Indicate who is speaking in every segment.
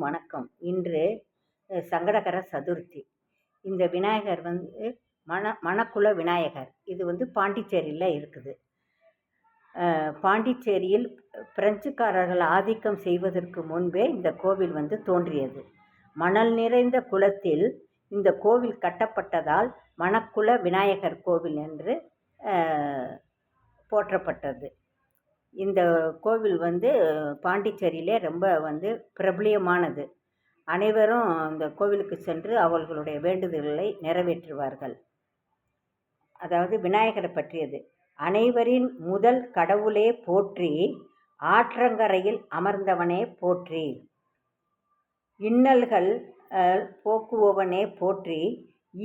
Speaker 1: வணக்கம். இன்று சங்கடகர சதுர்த்தி. இந்த விநாயகர் மணக்குள விநாயகர். இது பாண்டிச்சேரியில் இருக்குது. பாண்டிச்சேரியில் பிரெஞ்சுக்காரர்கள் ஆதிக்கம் செய்வதற்கு முன்பே இந்த கோவில் தோன்றியது. மணல் நிறைந்த குளத்தில் இந்த கோவில் கட்டப்பட்டதால் மணக்குள விநாயகர் கோவில் என்று போற்றப்பட்டது. இந்த கோவில் பாண்டிச்சேரியிலே ரொம்ப பிரபலியமானது. அனைவரும் இந்த கோவிலுக்கு சென்று அவர்களுடைய வேண்டுதல்களை நிறைவேற்றுவார்கள். அதாவது விநாயகரை பற்றியது. அனைவரின் முதல் கடவுளே போற்றி, ஆற்றங்கரையில் அமர்ந்தவனே போற்றி, இன்னல்கள் போக்குபவனே போற்றி,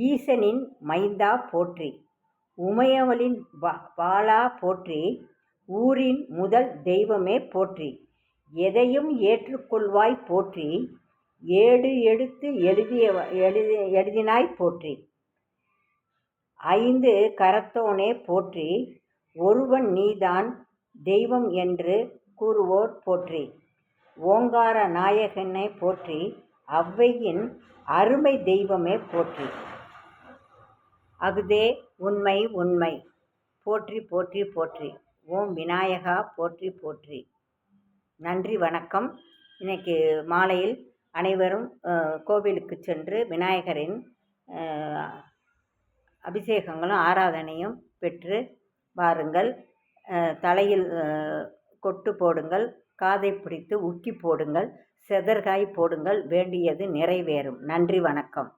Speaker 1: ஈசனின் மைந்தா போற்றி, உமையவளின் பாலா போற்றி, ஊரின் முதல் தெய்வமே போற்றி, எதையும் ஏற்றுக்கொள்வாய் போற்றி, ஏடு எடுத்து எழுதினாய் போற்றி, ஐந்து கரத்தோனே போற்றி, ஒருவன் நீதான் தெய்வம் என்று கூறுவோர் போற்றி, ஓங்கார நாயகனே போற்றி, அவ்வையின் அருமை தெய்வமே போற்றி, அகுதே உண்மை உண்மை போற்றி போற்றி போற்றி, ஓம் விநாயகா போற்றி போற்றி. நன்றி, வணக்கம். இன்னைக்கு மாலையில் அனைவரும் கோவிலுக்கு சென்று விநாயகரின் அபிஷேகங்களும் ஆராதனையும் பெற்று வாருங்கள். தலையில் கொட்டு போடுங்கள், காதை பிடித்து உக்கி போடுங்கள், செதற்காய் போடுங்கள், வேண்டியது நிறைவேறும். நன்றி, வணக்கம்.